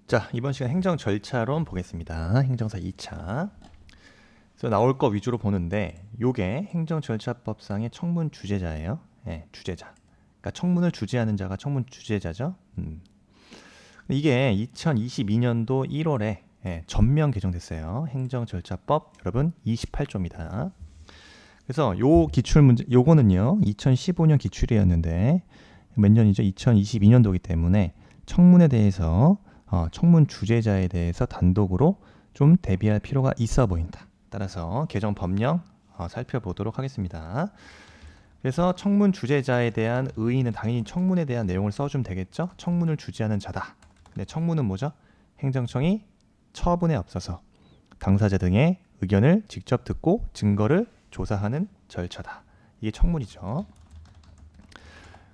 자, 이번 시간 행정 절차론 보겠습니다. 행정사 2차. 그래서 나올 거 위주로 보는데 요게 행정절차법상의 청문 주재자예요. 예, 주재자. 그러니까 청문을 주재하는 자가 청문 주재자죠. 이게 2022년도 1월에 전면 개정됐어요. 행정절차법 여러분 28조입니다. 그래서 요 기출 문제 요거는요. 2015년 기출이었는데 몇 년이죠? 2022년도이기 때문에 청문에 대해서 청문 주재자에 대해서 단독으로 좀 대비할 필요가 있어 보인다. 따라서 개정 법령 살펴보도록 하겠습니다. 그래서 청문 주재자에 대한 의의는 당연히 청문에 대한 내용을 써주면 되겠죠. 청문을 주재하는 자다. 근데 청문은 뭐죠? 행정청이 처분에 앞서서 당사자 등의 의견을 직접 듣고 증거를 조사하는 절차다. 이게 청문이죠.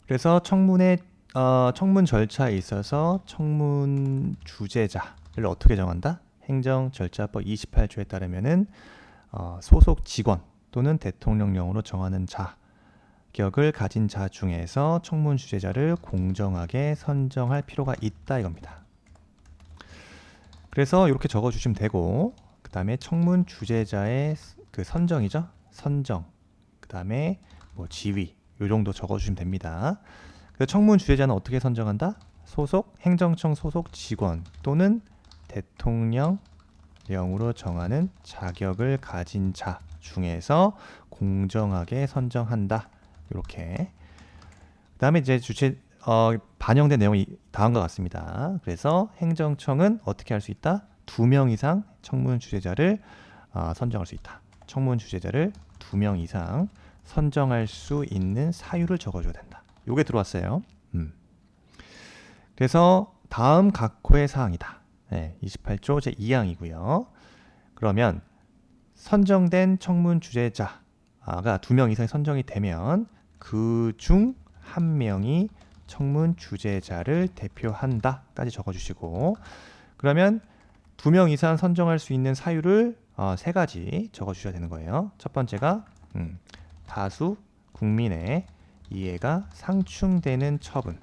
그래서 청문 절차에 있어서 청문 주재자를 어떻게 정한다? 행정절차법 28조에 따르면은 소속 직원 또는 대통령령으로 정하는 자격을 가진 자 중에서 청문 주재자를 공정하게 선정할 필요가 있다 이겁니다. 그래서 이렇게 적어주시면 되고, 그 다음에 청문 주재자의 그 선정이죠. 선정. 그 다음에 뭐 지위 요 정도 적어주시면 됩니다. 그래서 청문 주재자는 어떻게 선정한다? 소속 행정청 소속 직원 또는 대통령령으로 정하는 자격을 가진 자 중에서 공정하게 선정한다. 이렇게. 그다음에 이제 반영된 내용이 다음과 같습니다. 그래서 행정청은 어떻게 할 수 있다? 2명 이상 청문 주재자를 선정할 수 있다. 청문 주재자를 2명 이상 선정할 수 있는 사유를 적어줘야 된다. 요게 들어왔어요. 그래서 다음 각호의 사항이다. 28조 제2항이고요. 그러면 선정된 청문 주재자가 2명 이상이 선정이 되면 그 중 1명이 청문 주재자를 대표한다까지 적어주시고, 그러면 2명 이상 선정할 수 있는 사유를 3가지 적어주셔야 되는 거예요. 첫 번째가 다수 국민의 이해가 상충되는 처분.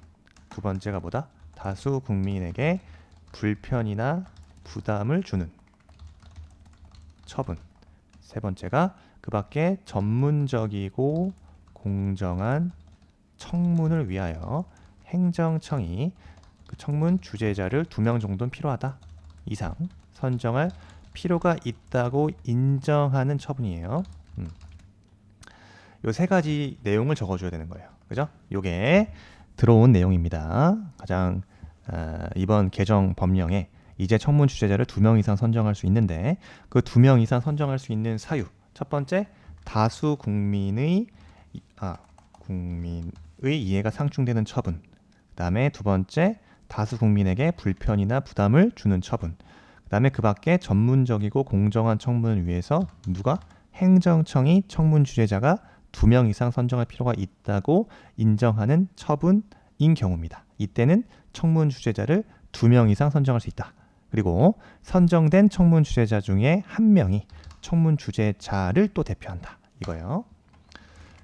두 번째가 뭐다? 다수 국민에게 불편이나 부담을 주는 처분. 세 번째가 그 밖에 전문적이고 공정한 청문을 위하여 행정청이 그 청문 주재자를 2명 정도는 필요하다 이상 선정할 필요가 있다고 인정하는 처분이에요. 요 3가지 내용을 적어줘야 되는 거예요. 그죠? 요게 들어온 내용입니다. 가장 이번 개정 법령에 이제 청문 주재자를 2명 이상 선정할 수 있는데, 그 2명 이상 선정할 수 있는 사유. 첫 번째, 다수 국민의 이해가 상충되는 처분. 그 다음에 두 번째, 다수 국민에게 불편이나 부담을 주는 처분. 그 다음에 그 밖에 전문적이고 공정한 청문을 위해서 누가? 행정청이 청문 주재자가 2명 이상 선정할 필요가 있다고 인정하는 처분인 경우입니다. 이때는 청문 주재자를 2명 이상 선정할 수 있다. 그리고 선정된 청문 주재자 중에 1명이 청문 주재자를 또 대표한다. 이거예요.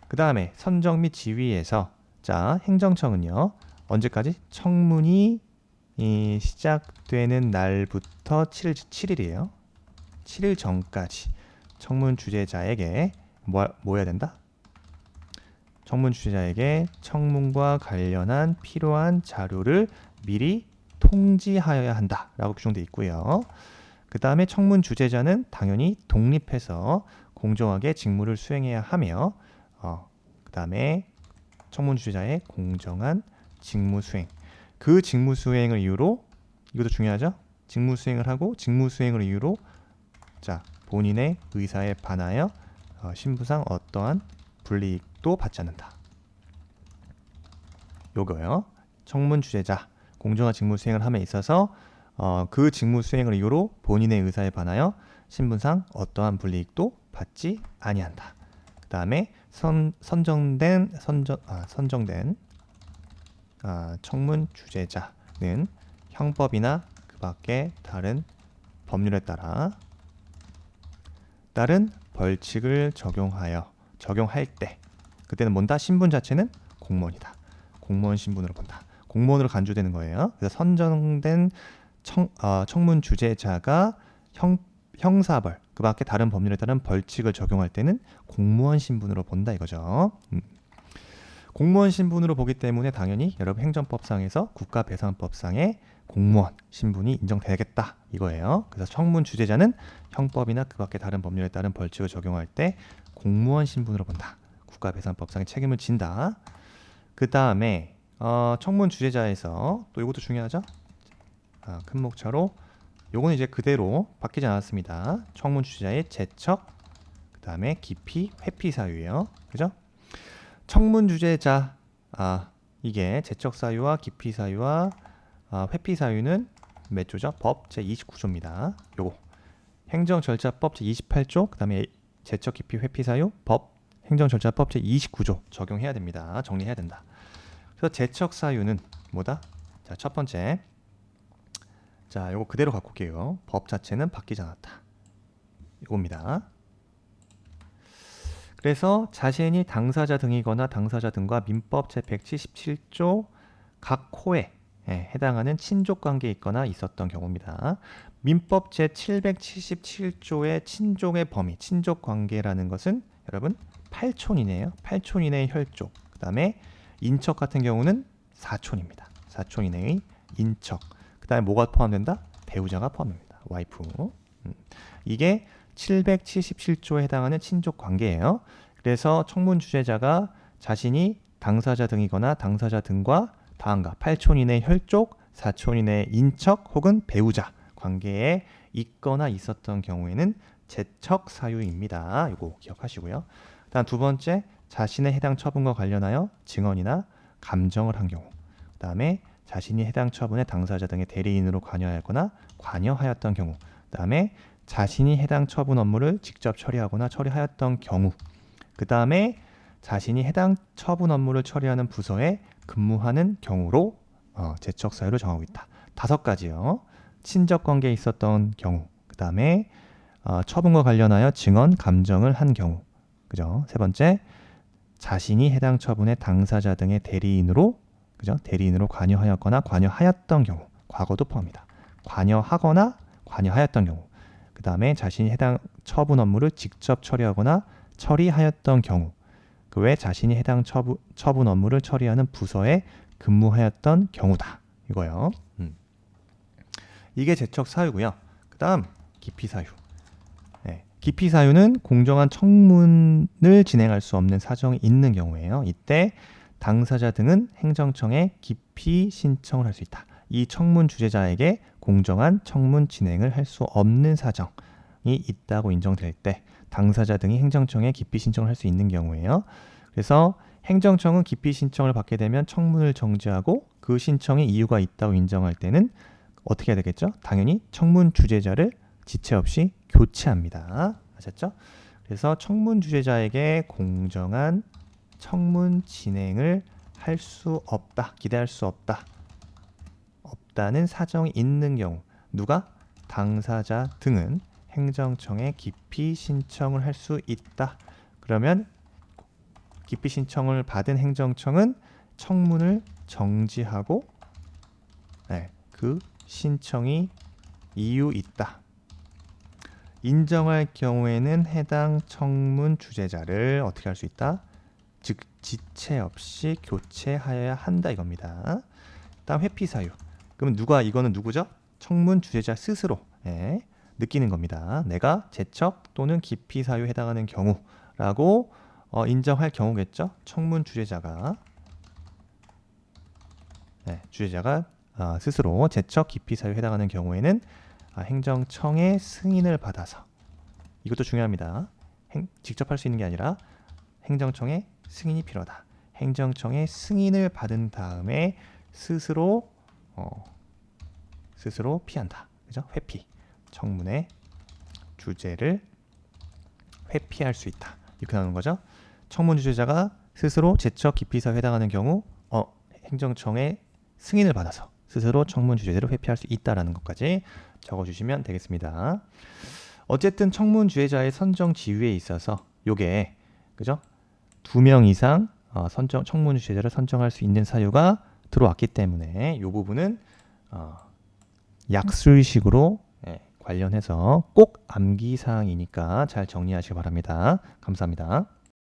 그 다음에 선정 및 지위에서 행정청은요. 언제까지? 청문이 시작되는 날부터 7일이에요. 7일 전까지 청문 주재자에게 뭐 해야 된다? 청문 주재자에게 청문과 관련한 필요한 자료를 미리 통지하여야 한다라고 규정되어 있고요. 그 다음에 청문 주재자는 당연히 독립해서 공정하게 직무를 수행해야 하며, 그 다음에 청문 주재자의 공정한 직무 수행. 그 직무 수행을 이유로, 이것도 중요하죠? 직무 수행을 하고 직무 수행을 이유로 본인의 의사에 반하여 신부상 어떠한 불이익도 받지 않는다. 요거요. 청문 주재자 공정한 직무 수행을 함에 있어서 그 직무 수행을 이유로 본인의 의사에 반하여 신분상 어떠한 불이익도 받지 아니한다. 그 다음에 선정된 청문 주재자는 형법이나 그 밖에 다른 법률에 따른 벌칙을 적용할 때, 그때는 뭔다? 신분 자체는 공무원이다. 공무원 신분으로 본다. 공무원으로 간주되는 거예요. 그래서 선정된 청문 주재자가 형사벌 그 밖에 다른 법률에 따른 벌칙을 적용할 때는 공무원 신분으로 본다 이거죠. 공무원 신분으로 보기 때문에 당연히 여러분 행정법상에서 국가배상법상의 공무원 신분이 인정되겠다 이거예요. 그래서 청문 주재자는 형법이나 그 밖에 다른 법률에 따른 벌칙을 적용할 때 공무원 신분으로 본다. 국가배상법상의 책임을 진다. 그 다음에 청문 주재자에서 또 이것도 중요하죠. 큰 목차로 요거는 이제 그대로 바뀌지 않았습니다. 청문 주재자의 제척, 그 다음에 기피, 회피 사유예요. 그죠? 청문 주재자, 이게 제척 사유와 기피 사유와 회피 사유는 몇 조죠? 법 제29조입니다. 요거 행정절차법 제28조, 그 다음에 제척, 기피, 회피 사유 법 행정절차법 제29조 적용해야 됩니다. 정리해야 된다. 그래서 제척 사유는 뭐다? 자, 첫 번째, 자, 요거 그대로 갖고 올게요. 법 자체는 바뀌지 않았다. 이겁니다. 그래서 자신이 당사자 등이거나 당사자 등과 민법 제177조 각 호에 해당하는 친족 관계에 있거나 있었던 경우입니다. 민법 제777조의 친족의 범위, 친족 관계라는 것은 여러분 8촌 이내예요. 8촌 이내의 혈족. 그 다음에 인척 같은 경우는 4촌입니다. 4촌 이내의 인척. 그 다음에 뭐가 포함된다? 배우자가 포함됩니다. 와이프. 이게 777조에 해당하는 친족 관계예요. 그래서 청문 주재자가 자신이 당사자 등이거나 당사자 등과 다음과 8촌 이내 혈족, 4촌 이내 인척 혹은 배우자 관계에 있거나 있었던 경우에는 제척 사유입니다. 이거 기억하시고요. 다음 두 번째, 자신의 해당 처분과 관련하여 증언이나 감정을 한 경우. 그 다음에 자신이 해당 처분의 당사자 등의 대리인으로 관여하였거나 관여하였던 경우. 그 다음에 자신이 해당 처분 업무를 직접 처리하거나 처리하였던 경우. 그 다음에 자신이 해당 처분 업무를 처리하는 부서에 근무하는 경우로 제척 사유를 정하고 있다. 5가지요. 친족 관계에 있었던 경우. 그 다음에 처분과 관련하여 증언, 감정을 한 경우. 그죠? 세 번째, 자신이 해당 처분의 당사자 등의 대리인으로, 그죠? 대리인으로 관여하였거나 관여하였던 경우. 과거도 포함합니다. 관여하거나 관여하였던 경우. 그 다음에 자신이 해당 처분 업무를 직접 처리하거나 처리하였던 경우. 그 외에 자신이 해당 처분 업무를 처리하는 부서에 근무하였던 경우다. 이거요. 이게 제척 사유고요. 그 다음 기피 사유. 기피 사유는 공정한 청문을 진행할 수 없는 사정이 있는 경우에요. 이때 당사자 등은 행정청에 기피 신청을 할 수 있다. 이 청문 주재자에게 공정한 청문 진행을 할 수 없는 사정이 있다고 인정될 때 당사자 등이 행정청에 기피 신청을 할 수 있는 경우에요. 그래서 행정청은 기피 신청을 받게 되면 청문을 정지하고 그 신청에 이유가 있다고 인정할 때는 어떻게 해야 되겠죠? 당연히 청문 주재자를 지체 없이 교체합니다. 아셨죠? 그래서 청문 주재자에게 공정한 청문 진행을 할 수 없다, 기대할 수 없다, 없다는 사정이 있는 경우, 누가? 당사자 등은 행정청에 기피 신청을 할 수 있다. 그러면 기피 신청을 받은 행정청은 청문을 정지하고 그 신청이 이유 있다. 인정할 경우에는 해당 청문 주재자를 어떻게 할 수 있다? 즉 지체 없이 교체하여야 한다 이겁니다. 다음 회피 사유. 그럼 이거는 누구죠? 청문 주재자 스스로 느끼는 겁니다. 내가 제척 또는 기피 사유에 해당하는 경우라고 인정할 경우겠죠. 청문 주재자가 스스로 제척, 기피 사유에 해당하는 경우에는 행정청의 승인을 받아서, 이것도 중요합니다. 직접 할 수 있는 게 아니라 행정청의 승인이 필요하다. 행정청의 승인을 받은 다음에 스스로 피한다. 그죠? 회피. 청문의 주재를 회피할 수 있다. 이렇게 나오는 거죠. 청문 주재자가 스스로 제척, 기피 사유에 해당하는 경우 행정청의 승인을 받아서 스스로 청문 주재를 회피할 수 있다라는 것까지 적어주시면 되겠습니다. 어쨌든 청문 주재자의 선정 지위에 있어서 요게 그죠? 2명 이상 청문 주재자를 선정할 수 있는 사유가 들어왔기 때문에 이 부분은 약술식으로 관련해서 꼭 암기 사항이니까 잘 정리하시기 바랍니다. 감사합니다.